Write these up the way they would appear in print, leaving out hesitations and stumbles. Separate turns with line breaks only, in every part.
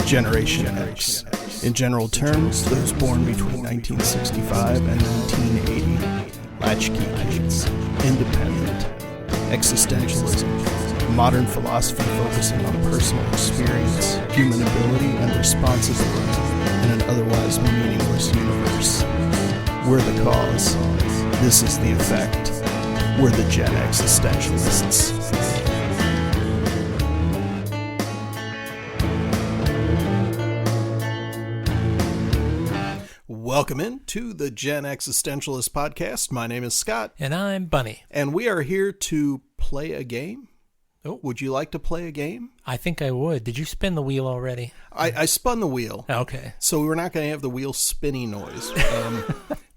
Generation X. In general terms, those born between 1965 and 1980. Latchkey kids. Independent. Existentialism. Modern philosophy focusing on personal experience, human ability, and responsibility in an otherwise meaningless universe. We're the cause. This is the effect. We're the Gen Existentialists. Welcome in to the Gen Existentialist podcast. My name is Scott.
And I'm Bunny.
And we are here to play a game. Oh, would you like to play a game?
I think I would. Did you spin the wheel already?
I spun the wheel.
Okay.
So we're not going to have the wheel spinning noise.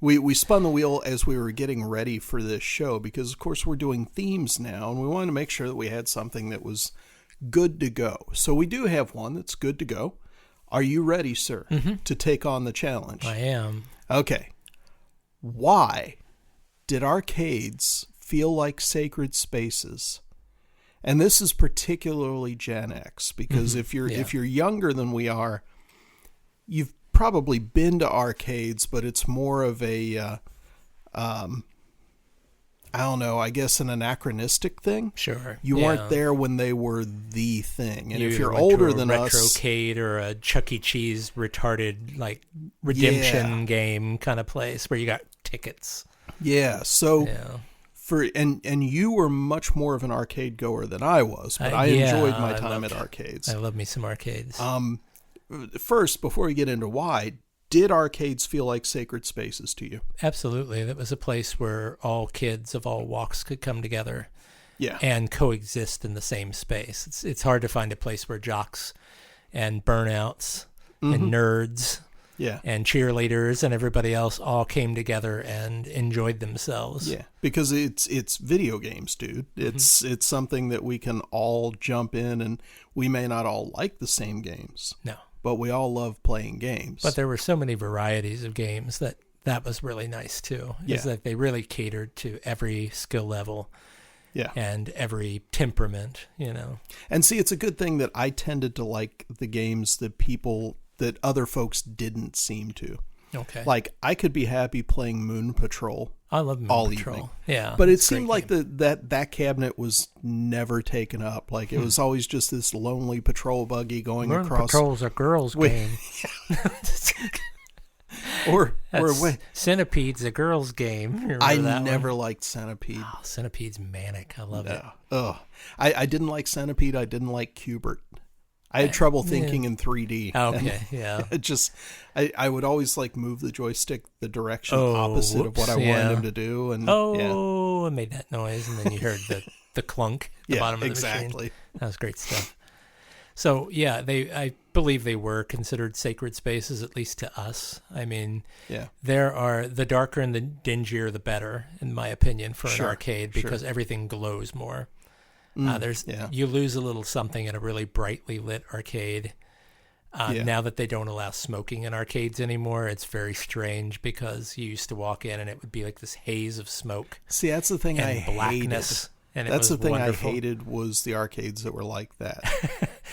We spun the wheel as we were getting ready for this show because, of course, we're doing themes now, and we wanted to make sure that we had something that was good to go. So we do have one that's good to go. Are you ready, sir, to take on the challenge?
I am.
Okay. Why did arcades feel like sacred spaces? And this is particularly Gen X, because if you're younger than we are, you've probably been to arcades, but it's more of a I don't know, I guess an anachronistic thing.
Sure.
You weren't there when they were the thing. And if you're older than us...
Retrocade or a Chuck E. Cheese retarded, like, redemption game kind of place where you got tickets.
Yeah, so... Yeah. And you were much more of an arcade goer than I was, but I enjoyed my time at arcades.
I love me some arcades.
First, before we get into why... Did arcades feel like sacred spaces to you?
Absolutely. That was a place where all kids of all walks could come together and coexist in the same space. It's hard to find a place where jocks and burnouts and nerds and cheerleaders and everybody else all came together and enjoyed themselves.
Yeah, because it's video games, dude. It's something that we can all jump in, and we may not all like the same games.
No.
But we all love playing games.
But there were so many varieties of games that was really nice, too. Is that they really catered to every skill level and every temperament, you know.
And see, it's a good thing that I tended to like the games that other folks didn't seem to. Okay. Like, I could be happy playing Moon Patrol.
I love Moon Patrol.
Evening.
Yeah.
But it seemed like that cabinet was never taken up. Like, it was always just this lonely patrol buggy going
Moon
across.
Patrol's a girl's game.
or wait.
Centipede's a girl's game.
I never liked Centipede. Oh,
Centipede's manic. I love it.
Ugh. I didn't like Centipede. I didn't like Cubert. I had trouble thinking in 3D.
Okay, yeah.
It just, I would always like move the joystick the direction opposite of what I wanted him to do. And
I made that noise, and then you heard the clunk at the bottom of the
exactly.
machine. That was great stuff. So, I believe they were considered sacred spaces, at least to us. I mean, the darker and the dingier, the better, in my opinion, for an arcade, because everything glows more. You lose a little something in a really brightly lit arcade. Now that they don't allow smoking in arcades anymore, it's very strange because you used to walk in and it would be like this haze of smoke.
See, that's the thing I
blackness.
hated.
And
that's the thing
wonderful.
I hated was the arcades that were like that.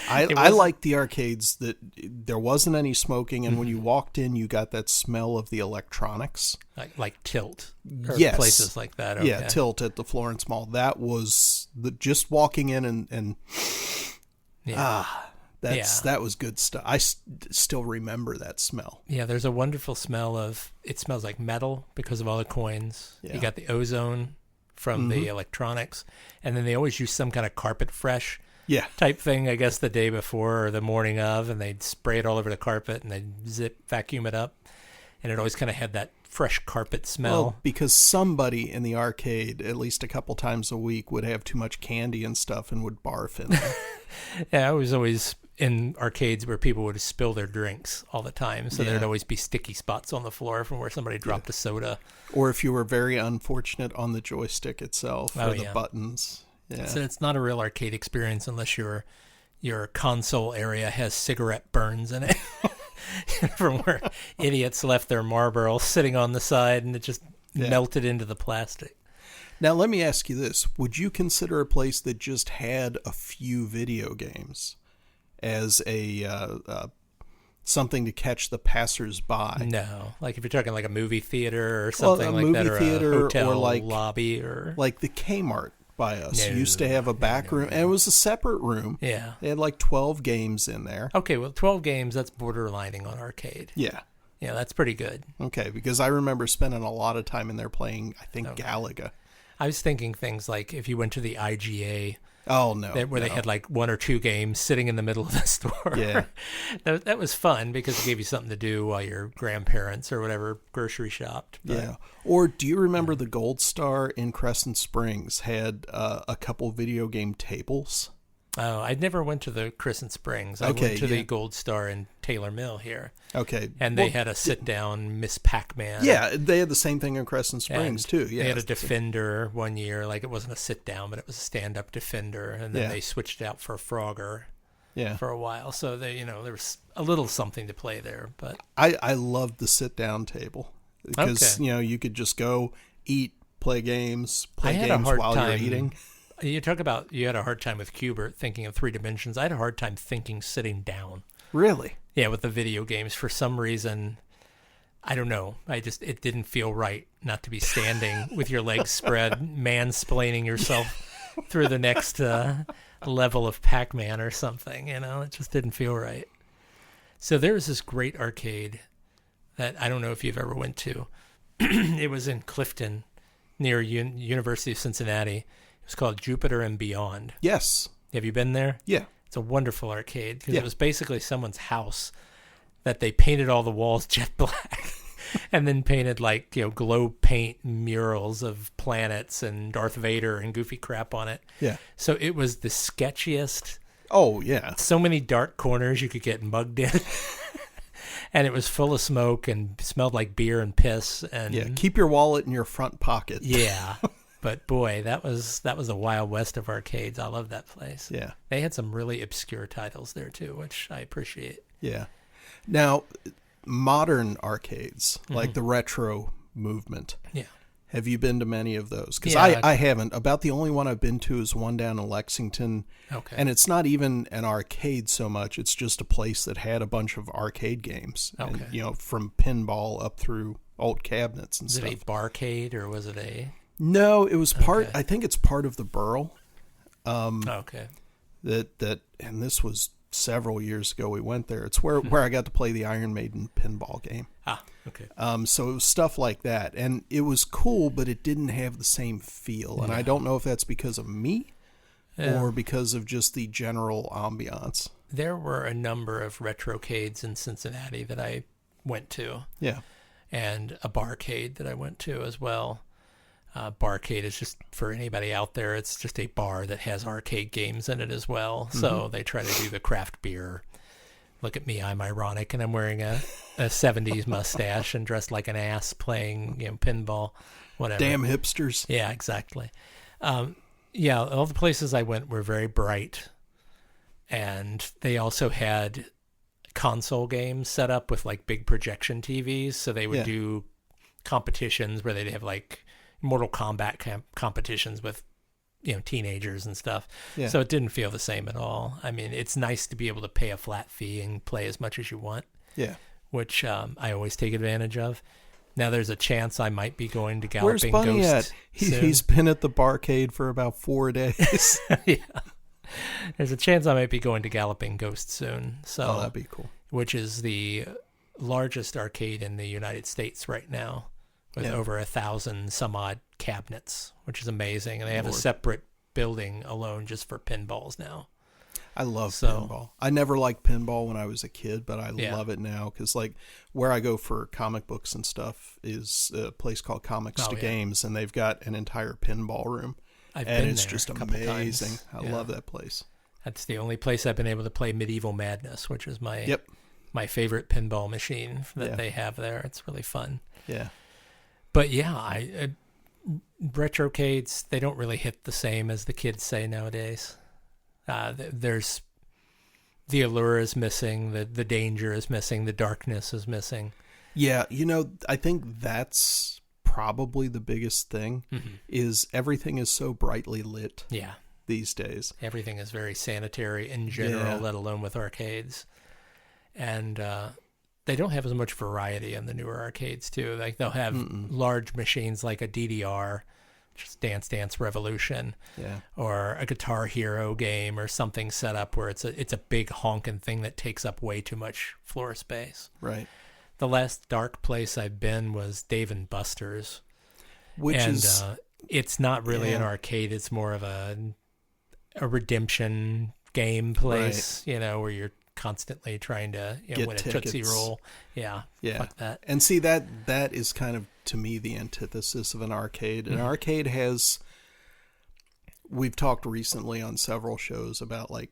I liked the arcades that there wasn't any smoking, and when you walked in, you got that smell of the electronics.
Like Tilt. Or
yes.
Places like that. Okay.
Yeah, Tilt at the Florence Mall. That was just walking in and that was good stuff. I still remember that smell.
Yeah, there's a wonderful smell it smells like metal because of all the coins. Yeah. You got the ozone from the electronics, and then they always use some kind of carpet fresh type thing, I guess, the day before or the morning of, and they'd spray it all over the carpet and they'd vacuum it up, and it always kind of had that fresh carpet smell.
Well, because somebody in the arcade at least a couple times a week would have too much candy and stuff and would barf in there.
Yeah, I was always in arcades where people would spill their drinks all the time, so there'd always be sticky spots on the floor from where somebody dropped a soda.
Or if you were very unfortunate, on the joystick itself or the buttons. Yeah.
So it's not a real arcade experience unless your console area has cigarette burns in it from where idiots left their Marlboro sitting on the side and it just melted into the plastic.
Now, let me ask you this. Would you consider a place that just had a few video games as a something to catch the passers-by.
No, like if you're talking like a movie theater or something like that, or a hotel or like, lobby, or
like the Kmart by us used to have a back room, and it was a separate room.
Yeah,
they had like 12 games in there.
Okay, well, 12 games, that's borderlining on arcade.
Yeah.
Yeah, that's pretty good.
Okay, because I remember spending a lot of time in there playing, I think, Galaga.
I was thinking things like if you went to the IGA.
Oh, no.
Where they had like 1 or 2 games sitting in the middle of the store.
Yeah.
that was fun because it gave you something to do while your grandparents or whatever grocery shopped.
But, yeah. Or do you remember the Gold Star in Crescent Springs had a couple video game tables?
Oh, I never went to the Crescent Springs. I went to the Gold Star in Taylor Mill here.
Okay.
And they had a sit-down Miss Pac-Man.
Yeah, they had the same thing in Crescent Springs, too. Yeah,
they had a Defender one year. Like, it wasn't a sit-down, but it was a stand-up Defender. And then they switched it out for a Frogger for a while. So, there was a little something to play there. But
I loved the sit-down table. Because, you could just go, eat, play games while you're eating.
You talk about you had a hard time with Cubert thinking of 3 dimensions. I had a hard time thinking sitting down.
Really?
Yeah, with the video games. For some reason, I don't know. It didn't feel right not to be standing with your legs spread, mansplaining yourself through the next level of Pac-Man or something. It just didn't feel right. So there was this great arcade that I don't know if you've ever went to. It was in Clifton near University of Cincinnati. It's called Jupiter and Beyond.
Yes.
Have you been there?
Yeah.
It's a wonderful arcade because it was basically someone's house that they painted all the walls jet black and then painted like, glow paint murals of planets and Darth Vader and goofy crap on it.
Yeah.
So it was the sketchiest.
Oh, yeah.
So many dark corners you could get mugged in. And it was full of smoke and smelled like beer and piss. And
keep your wallet in your front pocket.
Yeah. But boy, that was the Wild West of arcades. I love that place.
Yeah.
They had some really obscure titles there too, which I appreciate.
Yeah. Now, modern arcades, like the retro movement.
Yeah.
Have you been to many of those? Because I haven't. About the only one I've been to is one down in Lexington.
Okay.
And it's not even an arcade so much. It's just a place that had a bunch of arcade games.
Okay.
And, from pinball up through old cabinets and stuff.
Was it a barcade or was it a...
No, it was part. Okay. I think it's part of the Burl.
Okay.
And this was several years ago. We went there. It's where I got to play the Iron Maiden pinball game.
Ah, okay.
So it was stuff like that, and it was cool, but it didn't have the same feel. And I don't know if that's because of me or because of just the general ambiance.
There were a number of retrocades in Cincinnati that I went to.
Yeah.
And a barcade that I went to as well. Barcade is just, for anybody out there, it's just a bar that has arcade games in it as well. Mm-hmm. So they try to do the craft beer. Look at me, I'm ironic, and I'm wearing a 70s mustache and dressed like an ass playing pinball, whatever.
Damn hipsters.
Yeah, exactly. All the places I went were very bright. And they also had console games set up with like big projection TVs. So they would do competitions where they'd have like Mortal Kombat competitions with teenagers and stuff. Yeah. So it didn't feel the same at all. I mean, it's nice to be able to pay a flat fee and play as much as you want. Yeah. Which I always take advantage of. Now there's a chance I might be going to Galloping Ghost.
Where's Bunny at? He's been at the barcade for about 4 days.
Yeah. There's a chance I might be going to Galloping Ghost soon. So
that'd be cool.
Which is the largest arcade in the United States right now. With over 1,000 some odd cabinets, which is amazing. And they have a separate building alone just for pinballs now.
I love pinball. I never liked pinball when I was a kid, but I love it now because like where I go for comic books and stuff is a place called Comics to Games, and they've got an entire pinball room. And it's just amazing. I love that place.
That's the only place I've been able to play Medieval Madness, which is my favorite pinball machine that they have there. It's really fun. Yeah. But retrocades, they don't really hit the same as the kids say nowadays. There's the allure is missing, the danger is missing, the darkness is missing.
Yeah, I think that's probably the biggest thing is everything is so brightly lit. Yeah. These days.
Everything is very sanitary in general, let alone with arcades. And they don't have as much variety in the newer arcades, too. Like, they'll have large machines like a DDR, just Dance Dance Revolution, or a Guitar Hero game or something set up where it's a big honking thing that takes up way too much floor space.
Right.
The last dark place I've been was Dave & Buster's. It's not really an arcade. It's more of a redemption game place, where you're constantly trying to win a Tootsie Roll. Yeah. Fuck that.
And see, that is kind of, to me, the antithesis of an arcade. An arcade has, we've talked recently on several shows about, like,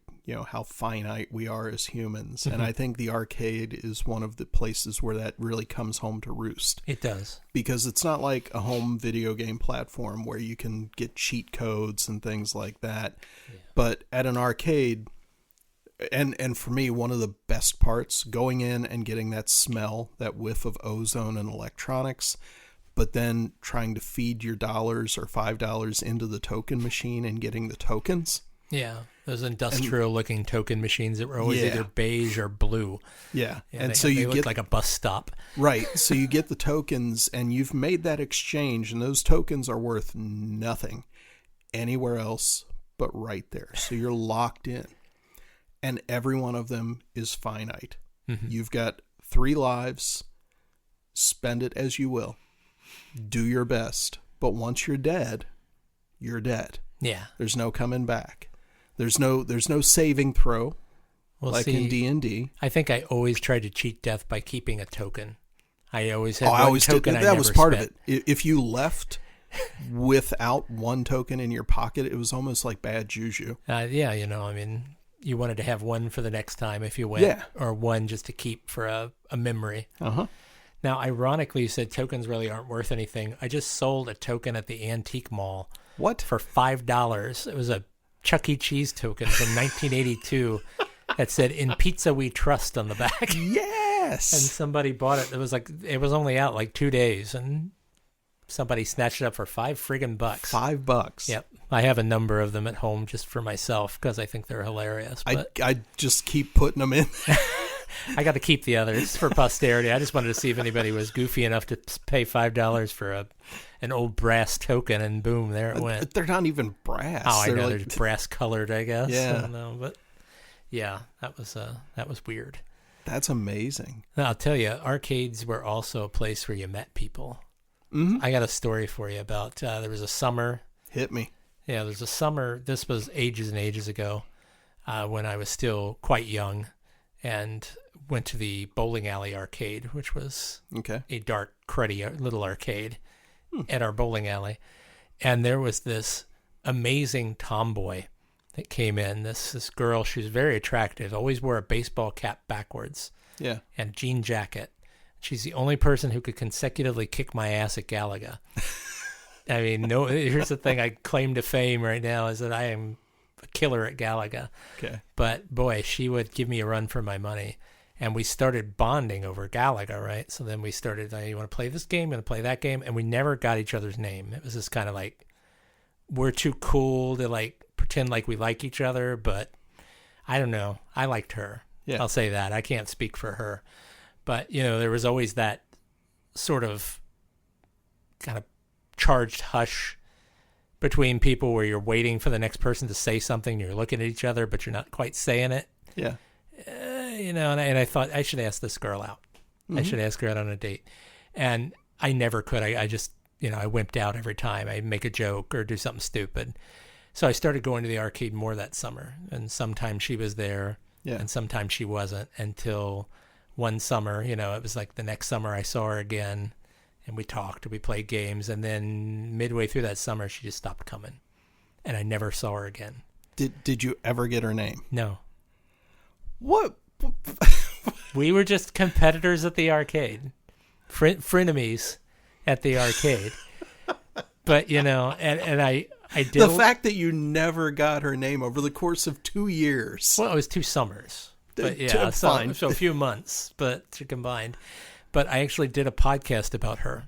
how finite we are as humans. And I think the arcade is one of the places where that really comes home to roost.
It does.
Because it's not like a home video game platform where you can get cheat codes and things like that. Yeah. But at an arcade, and for me, one of the best parts, going in and getting that smell, that whiff of ozone and electronics, but then trying to feed your $1 or $5 into the token machine and getting the tokens.
Yeah, those industrial-looking token machines that were always either beige or blue.
Yeah, and
they looked like a bus stop.
Right, so you get the tokens, and you've made that exchange, and those tokens are worth nothing anywhere else but right there. So you're locked in, and every one of them is finite. You've got 3 lives. Spend it as you will. Do your best, but once you're dead, you're dead. Yeah, there's no coming back. There's no saving throw, in D&D.
I think I always tried to cheat death by keeping a token. I always had one token I never spent.
That was part of it. If you left without one token in your pocket, it was almost like bad juju.
You wanted to have one for the next time if you went, or one just to keep for a memory. Now, ironically, you said tokens really aren't worth anything. I just sold a token at the antique mall.
What?
For $5. It was a Chuck E. Cheese token from 1982 that said, "In Pizza We Trust" on the back.
Yes.
And somebody bought it. It was only out like 2 days, and somebody snatched it up for $5 friggin' bucks.
$5.
Yep. I have a number of them at home just for myself because I think they're hilarious. But
I just keep putting them in.
I got to keep the others for posterity. I just wanted to see if anybody was goofy enough to pay $5 for an old brass token, and boom, there it went.
They're not even brass.
Oh, I know. They're brass colored, I guess.
Yeah.
I don't know, but yeah, that was weird.
That's amazing.
Now, I'll tell you, arcades were also a place where you met people. I got a story for you about, there was a summer.
Hit me.
Yeah, there's a summer. This was ages and ages ago when I was still quite young, and went to the bowling alley arcade, which was a dark, cruddy little arcade at our bowling alley. And there was this amazing tomboy that came in, this girl. She was very attractive, always wore a baseball cap backwards and a jean jacket. She's the only person who could consecutively kick my ass at Galaga. I mean, here's the thing I claim to fame right now is that I am a killer at Galaga.
Okay.
But boy, she would give me a run for my money. And we started bonding over Galaga, right? So then we started, you want to play this game? You want to play that game? And we never got each other's name. It was just kind of like, we're too cool to like pretend like we like each other, but I don't know. I liked her. Yeah. I'll say that. I can't speak for her. But, there was always that sort of kind of charged hush between people where you're waiting for the next person to say something. You're looking at each other, but you're not quite saying it.
Yeah.
And I thought I should ask this girl out. I should ask her out on a date. And I never could. I just, I wimped out every time. I'd make a joke or do something stupid. So I started going to the arcade more that summer. And sometimes she was there and sometimes she wasn't, until one summer, it was like the next summer I saw her again, and we talked, we played games. And then midway through that summer, she just stopped coming, and I never saw her again.
Did you ever get her name?
No.
What?
We were just competitors at the arcade, frenemies at the arcade. But and I did
the fact that you never got her name over the course of 2 years.
Well, it was 2 summers, but yeah, so a few months, but combined. But I actually did a podcast about her,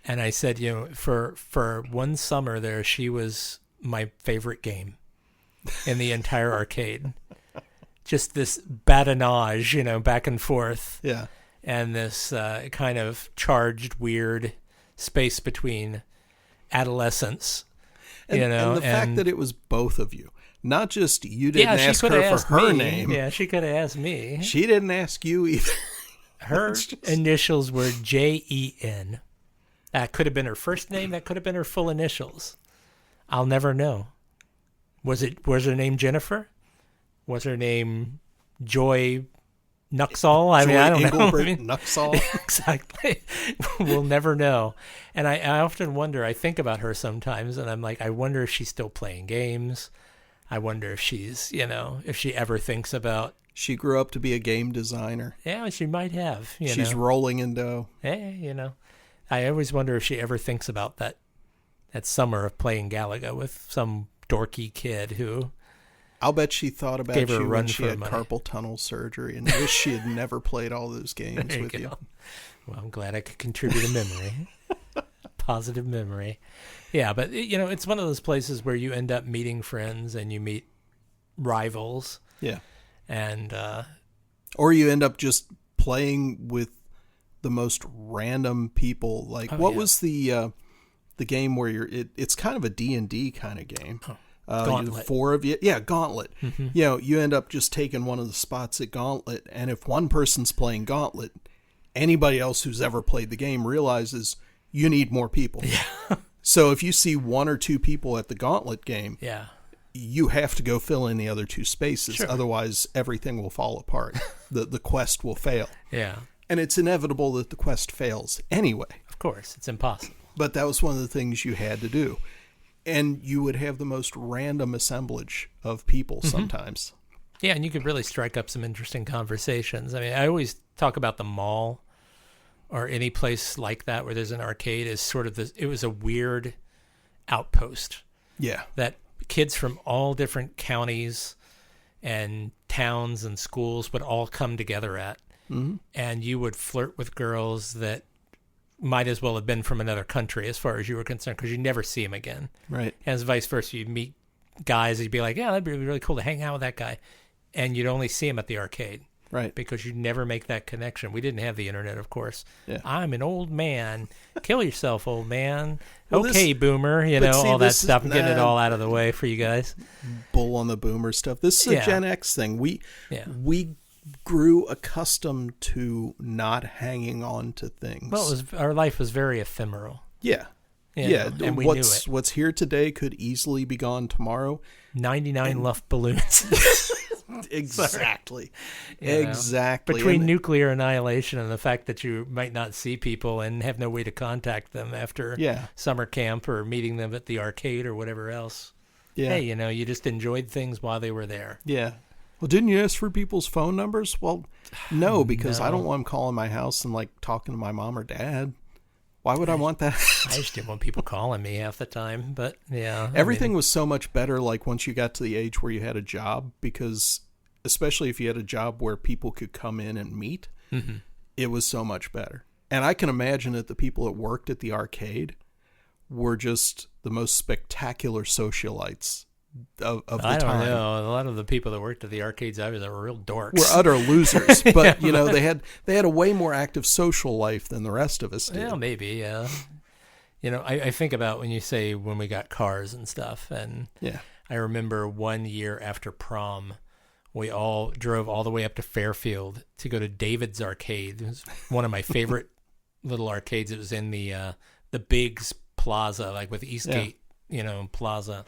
and I said, for one summer there, she was my favorite game in the entire arcade. just this badinage, back and forth.
Yeah.
And this kind of charged, weird space between adolescence.
And the fact that it was both of you. Not just you didn't ask her for her name.
Yeah, she could have asked me.
She didn't ask you either.
Her initials were Jen. That could have been her first name. That could have been her full initials. I'll never know. Was her name Jennifer? Was her name Joy Nuxall? I don't know.
Nuxall?
Exactly. We'll never know. And I often wonder, I think about her sometimes, and I'm like, I wonder if she's still playing games. I wonder if she's, if she ever thinks about...
She grew up to be a game designer.
Yeah, she might have.
She's rolling in dough.
Hey, I always wonder if she ever thinks about that summer of playing Galaga with some dorky kid who...
I'll bet she thought about
gave her
you
a run
when she
for
had
money.
Carpal tunnel surgery and wished she had never played all those games with you.
Well, I'm glad I could contribute a memory. Positive memory. Yeah, but, it's one of those places where you end up meeting friends and you meet rivals.
Yeah.
And...
or you end up just playing with the most random people. Like, what was the game where it's kind of a D&D kind of game.
Gauntlet.
4 of you. Yeah, Gauntlet.
Mm-hmm.
You end up just taking one of the spots at Gauntlet, and if one person's playing Gauntlet, anybody else who's ever played the game realizes you need more people.
Yeah.
So if you see 1 or 2 people at the Gauntlet game,
yeah,
you have to go fill in the other 2 spaces.
Sure.
Otherwise, everything will fall apart. the quest will fail.
Yeah.
And it's inevitable that the quest fails anyway.
Of course, it's impossible.
But that was one of the things you had to do. And you would have the most random assemblage of people sometimes.
Yeah, and you could really strike up some interesting conversations. I mean, I always talk about the mall or any place like that where there's an arcade is sort of it was a weird outpost.
Yeah.
That kids from all different counties and towns and schools would all come together at. Mm-hmm. And you would flirt with girls that might as well have been from another country as far as you were concerned, because you never see them again.
Right.
As vice versa, you'd meet guys, you'd be like, yeah, that'd be really cool to hang out with that guy. And you'd only see him at the arcade.
Right.
Because you'd never make that connection. We didn't have the internet, of course.
Yeah.
I'm an old man. Kill yourself, old man.
Well,
okay, boomer. All that stuff. I'm getting it all out of the way for you guys.
Bull on the boomer stuff. This is a Gen X thing. We grew accustomed to not hanging on to things.
Well, our life was very ephemeral.
Yeah.
And we knew it.
What's here today could easily be gone tomorrow.
99 Luft balloons.
Exactly. Exactly.
Between nuclear annihilation and the fact that you might not see people and have no way to contact them after summer camp or meeting them at the arcade or whatever else. Yeah. Hey, you just enjoyed things while they were there.
Yeah. Well, didn't you ask for people's phone numbers? Well, no, because I don't want them calling my house and talking to my mom or dad. Why would I want that?
I just didn't want people calling me half the time, but yeah.
Everything was so much better once you got to the age where you had a job, because especially if you had a job where people could come in and meet, it was so much better. And I can imagine that the people that worked at the arcade were just the most spectacular socialites of the time.
I don't know. A lot of the people that worked at the arcades I was were real dorks.
Were utter losers, but they had a way more active social life than the rest of us did.
Yeah, maybe. Yeah. I think about when you say when we got cars and stuff, and I remember one year after prom, we all drove all the way up to Fairfield to go to David's Arcade. It was one of my favorite little arcades. It was in the Biggs Plaza, with Eastgate, Plaza.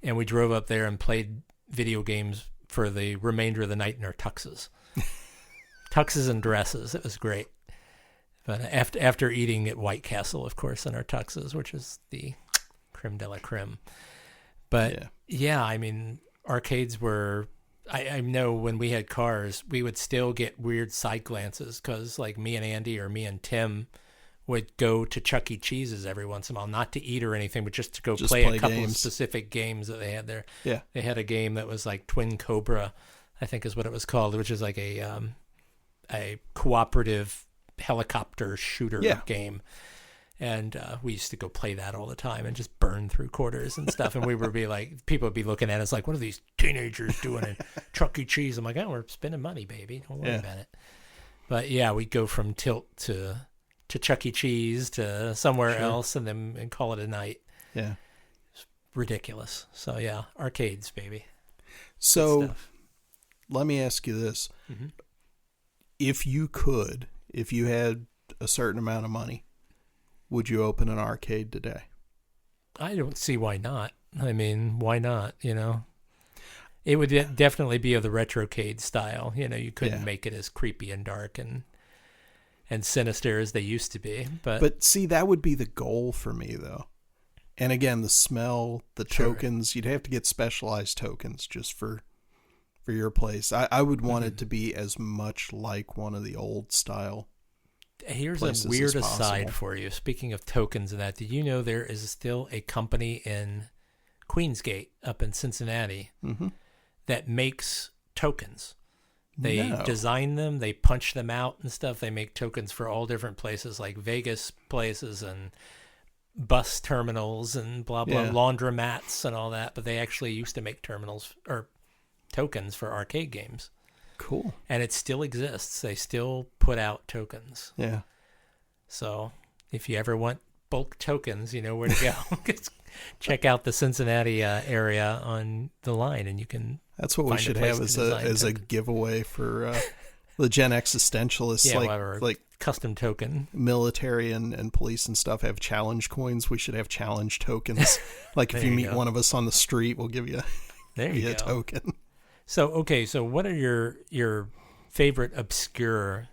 And we drove up there and played video games for the remainder of the night in our tuxes. Tuxes and dresses. It was great. But after eating at White Castle, of course, in our tuxes, which is the creme de la creme. But, I mean, arcades were... I know when we had cars, we would still get weird side glances because, me and Andy or me and Tim would go to Chuck E. Cheese's every once in a while, not to eat or anything, but just to go play a couple of specific games that they had there.
Yeah.
They had a game that was Twin Cobra, I think is what it was called, which is a cooperative helicopter shooter game. And we used to go play that all the time and just burn through quarters and stuff. And we would be like, people would be looking at us like, what are these teenagers doing in Chuck E. Cheese? I'm like, oh, we're spending money, baby. Don't worry about it. But yeah, we'd go from Tilt to Chuck E. Cheese to somewhere else and call it a night.
Yeah.
It's ridiculous. So yeah, arcades, baby.
So let me ask you this. Mm-hmm. If you had a certain amount of money, would you open an arcade today?
I don't see why not. I mean, why not, you know? It would definitely be of the retrocade style. You know, you couldn't make it as creepy and dark and sinister as they used to be. But
see, that would be the goal for me, though. And again, the smell, the tokens, you'd have to get specialized tokens just for your place. I would want it to be as much like one of the old style.
Here's a weird aside for you. Speaking of tokens and that, did you know there is still a company in Queensgate up in Cincinnati that makes tokens? They design them, they punch them out and stuff. They make tokens for all different places like Vegas places and bus terminals and blah, blah, laundromats and all that. But they actually used to make terminals or tokens for arcade games.
Cool.
And it still exists. They still put out tokens.
Yeah.
So if you ever want bulk tokens, you know where to go. Check out the Cincinnati area on the line, and you can.
That's what we should have as a giveaway for the Gen Existentialists.
Yeah, like custom token.
Military and police and stuff have challenge coins. We should have challenge tokens. Like if you meet one of us on the street, we'll give you a token. So
what are your favorite obscure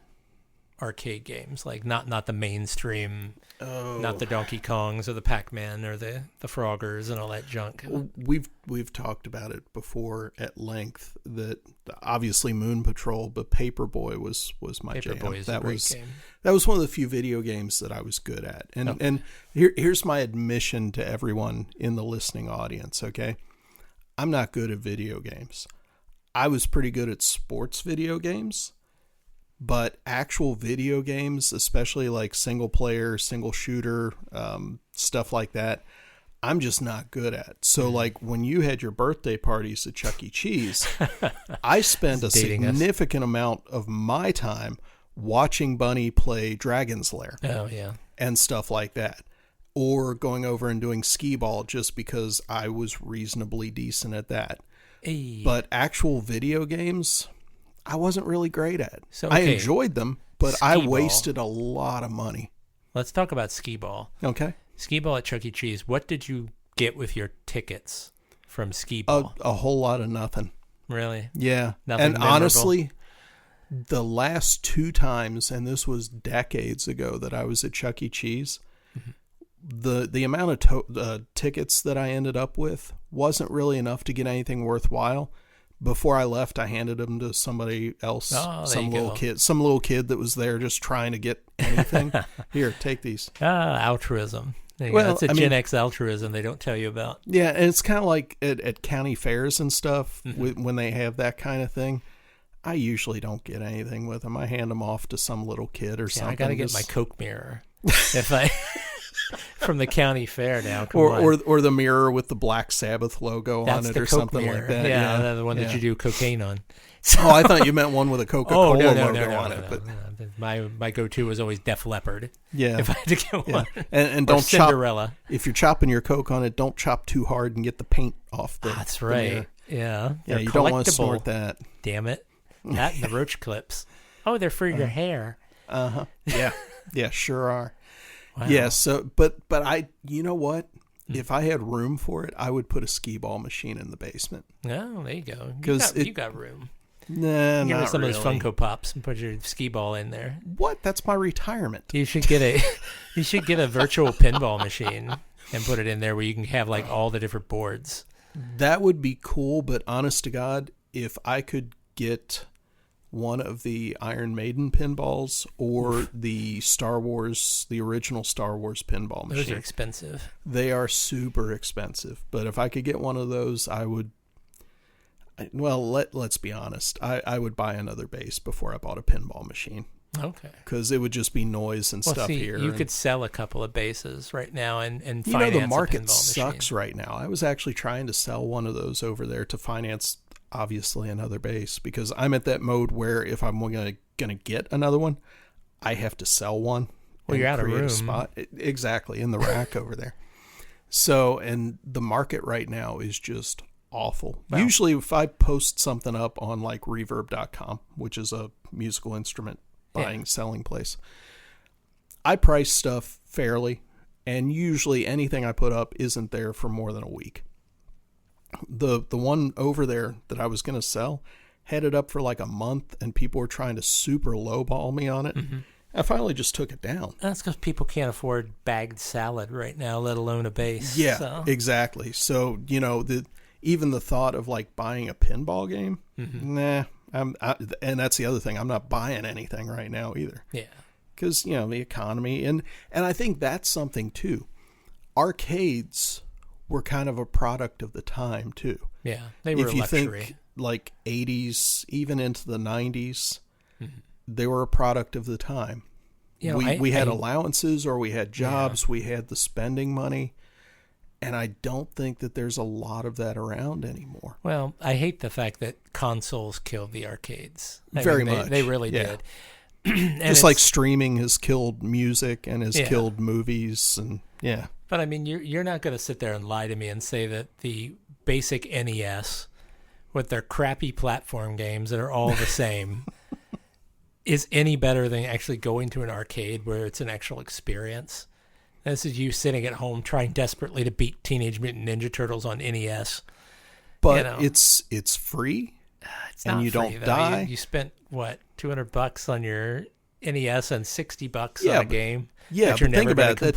arcade games? Like not the mainstream, not the Donkey Kongs or the Pac-Man or the Froggers and all that junk.
We've talked about it before at length. That obviously Moon Patrol, but Paperboy was my jam.
Paperboy is a great game.
That was one of the few video games that I was good at. And here's my admission to everyone in the listening audience. Okay, I'm not good at video games. I was pretty good at sports video games, but actual video games, especially like single player, single shooter, stuff like that, I'm just not good at. So like when you had your birthday parties at Chuck E. Cheese, I spent a significant amount of my time watching Bunny play Dragon's Lair.
Oh, yeah.
And stuff like that. Or going over and doing skee-ball just because I was reasonably decent at that.
Hey.
But actual video games, I wasn't really great at. So I enjoyed them, but I wasted a lot of money.
Let's talk about skee-ball.
Okay.
Skee-ball at Chuck E. Cheese. What did you get with your tickets from skee-ball?
A whole lot of nothing.
Really?
Yeah.
Nothing
and
memorable?
Honestly, the last 2 times, and this was decades ago that I was at Chuck E. Cheese, the amount of tickets that I ended up with wasn't really enough to get anything worthwhile. Before I left, I handed them to somebody else, some little kid that was there just trying to get anything. Here, take these.
Altruism. That's a Gen X altruism they don't tell you about.
Yeah, and it's kind of like at county fairs and stuff when they have that kind of thing. I usually don't get anything with them. I hand them off to some little kid or something.
I got to get my Coke mirror if I from the county fair now.
Or the mirror with the Black Sabbath logo on it or something
mirror.
like that.
Yeah, the one that you do cocaine on.
Oh, I thought you meant one with a Coca-Cola logo on it. But
my go-to was always Def Leppard.
Yeah,
if I had to get one.
And don't
Cinderella.
If you're chopping your Coke on it, don't chop too hard and get the paint off the.
That's right.
The
yeah,
you don't want to snort that.
Damn it! That and the roach clips. Oh, they're for your hair.
Yeah, sure are.
Wow.
Yeah, so but I, you know what? If I had room for it, I would put a skee-ball machine in the basement.
Oh, there you go. You got room.
Nah,
give
not
me some
really.
of those Funko Pops and put your skee-ball in there.
What? That's my retirement.
You should get a virtual pinball machine and put it in there where you can have like all the different boards.
That would be cool, but honest to God, if I could get one of the Iron Maiden pinballs or the original Star Wars pinball machine.
Those are expensive.
They are super expensive, but if I could get one of those, I would. Well, let's be honest. I would buy another base before I bought a pinball machine.
Okay.
Because it would just be noise and stuff here.
You could sell a couple of bases right now and finance
the market
a pinball
sucks
machine.
right now. I was actually trying to sell one of those over there to finance, obviously, another base, because I'm at that mode where if I'm going to get another one, I have to sell one.
Well, you're out of room.
A spot. Exactly, in the rack over there. So, and the market right now is just awful. Wow. Usually if I post something up on like reverb.com, which is a musical instrument selling place, I price stuff fairly, and usually anything I put up isn't there for more than a week. The one over there that I was going to sell had it up for like a month, and people were trying to super lowball me on it. Mm-hmm. I finally just took it down.
That's because people can't afford bagged salad right now, let alone a base.
Yeah,
so.
Exactly. So, even the thought of like buying a pinball game, nah. And that's the other thing. I'm not buying anything right now either.
Yeah.
Because, the economy. And I think that's something too. Arcades were kind of a product of the time too.
Yeah. They were
if you
luxury.
Think like 80s, even into the 90s, they were a product of the time. We had allowances, or we had jobs. We had the spending money. And I don't think that there's a lot of that around anymore.
Well, I hate the fact that consoles killed the arcades.
Very much.
They really did.
Just like streaming has killed music and has killed movies. And
But I mean, you're not going to sit there and lie to me and say that the basic NES with their crappy platform games that are all the same is any better than actually going to an arcade where it's an actual experience. This is you sitting at home trying desperately to beat Teenage Mutant Ninja Turtles on NES.
But it's free,
it's
and
not
you
free,
don't
though.
die.
You spent, what, $200 on your NES and $60 on a game?
Yeah,
that you're
but think
never
about
that.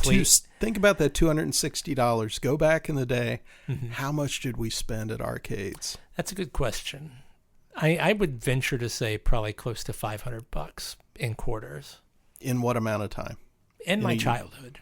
Think about that $260. Go back in the day. How much did we spend at arcades?
That's a good question. I would venture to say probably close to $500 in quarters.
In what amount of time?
In my childhood.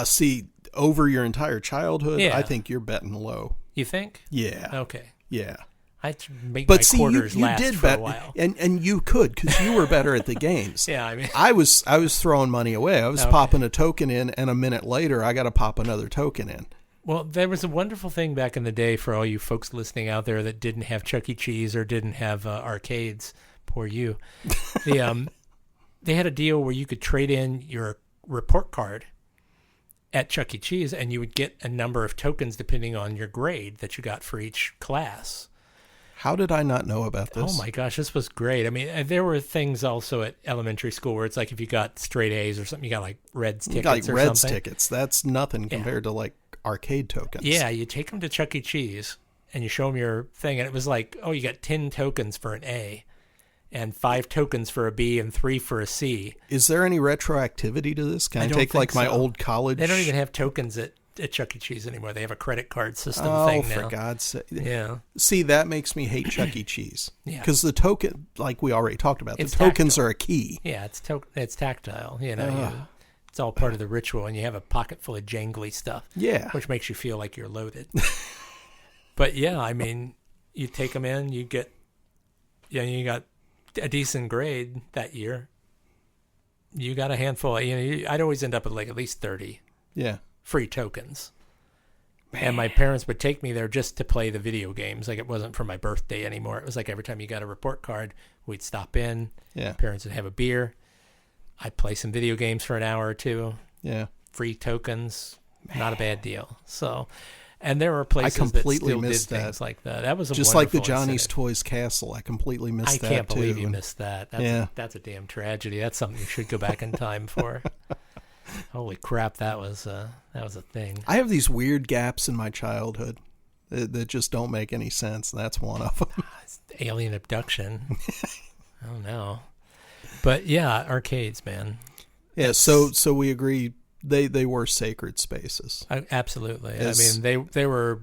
See, over your entire childhood,
Yeah.
I think you're betting low.
You think?
Yeah.
Okay.
Yeah.
I make my quarters last
did
for
bet,
a while.
and you could, because you were better at the games.
Yeah, I mean,
I was throwing money away. I was popping a token in, and a minute later, I got to pop another token in.
Well, there was a wonderful thing back in the day for all you folks listening out there that didn't have Chuck E. Cheese or didn't have arcades. Poor you. They had a deal where you could trade in your report card at Chuck E. Cheese, and you would get a number of tokens depending on your grade that you got for each class.
How did I not know about this?
Oh my gosh, this was great. I mean, there were things also at elementary school where it's like if you got straight A's or something, you got like Reds tickets or something.
Reds tickets. That's nothing compared to like arcade tokens.
Yeah, you take them to Chuck E. Cheese and you show them your thing, and it was like, oh, you got 10 tokens for an A and 5 tokens for a B and 3 for a C.
Is there any retroactivity to this? Can I take like my old college?
They don't even have tokens at Chuck E. Cheese anymore. They have a credit card system thing now.
Oh, for God's sake.
Yeah.
See, that makes me hate Chuck E. Cheese.
Yeah.
Because the token, like we already talked about, the tokens are a key.
Yeah, it's tactile. It's all part of the ritual, and you have a pocket full of jangly stuff.
Yeah.
Which makes you feel like you're loaded. But yeah, I mean, you take them in, you got a decent grade that year. You got a handful. I'd always end up with like at least 30.
Yeah.
Free tokens. Man. And my parents would take me there just to play the video games. Like it wasn't for my birthday anymore. It was like every time you got a report card, we'd stop in.
Yeah.
Parents would have a beer. I'd play some video games for an hour or two.
Yeah.
Free tokens. Man. Not a bad deal. So, and there were places that still did things like that. That was
just like the Johnny's Toys Castle. I completely missed that too.
I can't believe you missed that. That's a damn tragedy. That's something you should go back in time for. Holy crap, that was a thing.
I have these weird gaps in my childhood that just don't make any sense. That's one of them.
It's alien abduction. Oh no. But yeah, arcades, man.
Yeah, so we agree they were sacred spaces.
Absolutely. I mean, they were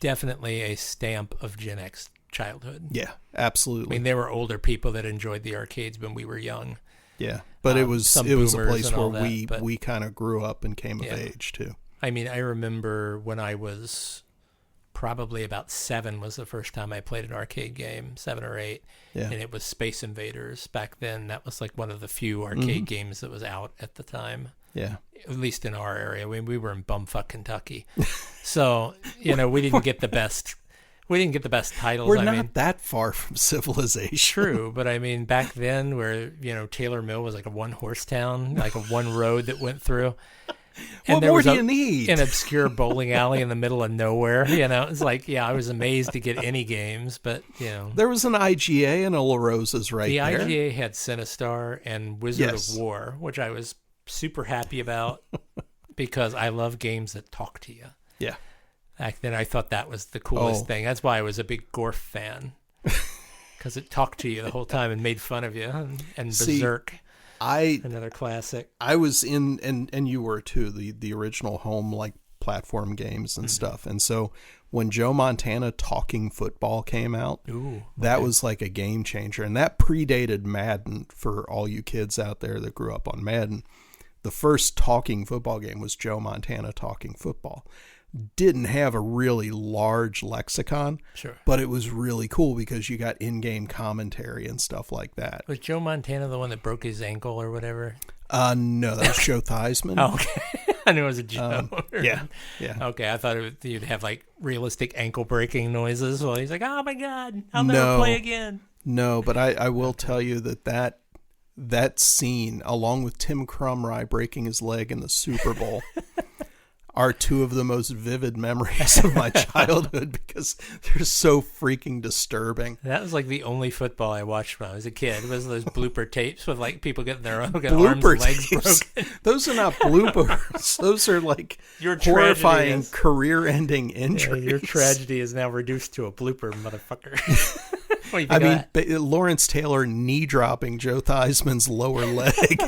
definitely a stamp of Gen X childhood.
Yeah, absolutely.
I mean, there were older people that enjoyed the arcades when we were young.
Yeah, but it was a place where we kind of grew up and came of age too.
I mean, I remember when I was probably about 7 was the first time I played an arcade game, 7 or 8.
Yeah.
And it was Space Invaders. Back then, that was like one of the few arcade games that was out at the time.
Yeah.
At least in our area. We were in bumfuck Kentucky. So, we didn't get the best. We didn't get the best titles.
We're not that far from civilization.
True, but I mean, back then where, Taylor Mill was like a one-horse town, like a one road that went through. And
what more do you need?
An obscure bowling alley in the middle of nowhere. It's like, I was amazed to get any games, but,
There was an IGA and a La Rosa's there.
The IGA had Sinistar and Wizard of War, which I was super happy about because I love games that talk to you.
Yeah.
Back then, I thought that was the coolest thing. That's why I was a big Gorf fan, because it talked to you the whole time and made fun of you. And Berserk, another classic.
I was in, and you were too, the original home platform games and stuff. And so when Joe Montana Talking Football came out, that was like a game changer. And that predated Madden for all you kids out there that grew up on Madden. The first talking football game was Joe Montana Talking Football. Didn't have a really large lexicon, but it was really cool because you got in-game commentary and stuff like that.
Was Joe Montana the one that broke his ankle or whatever?
No, that was Joe Theismann.
Oh, okay. I knew it was a Joe.
Yeah.
Okay, I thought you'd have like realistic ankle breaking noises while he's like, "Oh my God, I'll never play again."
No, but I will tell you that scene, along with Tim Crumry breaking his leg in the Super Bowl, are two of the most vivid memories of my childhood because they're so freaking disturbing.
That was like the only football I watched when I was a kid. Was those blooper tapes with like people getting their arms and legs broken?
Those are not bloopers. Those are like horrifying career-ending injuries.
Yeah, your tragedy is now reduced to a blooper, motherfucker.
I mean, Lawrence Taylor knee-dropping Joe Theismann's lower leg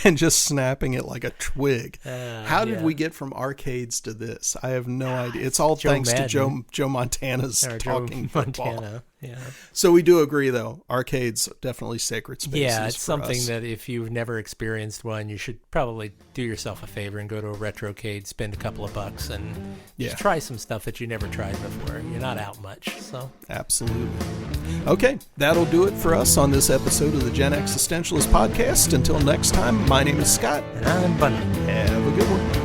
and just snapping it like a twig. How did we get from arcades to this? I have no idea. It's all thanks to Joe Montana's Talking Football.
Yeah.
So we do agree, though. Arcades definitely sacred spaces.
Yeah, it's something that if you've never experienced one, you should probably do yourself a favor and go to a retrocade, spend a couple of bucks, and just try some stuff that you never tried before. You're not out much. So
absolutely. Okay, that'll do it for us on this episode of the Gen Existentialist Podcast. Until next time, my name is Scott.
And I'm Bunny.
Have a good one.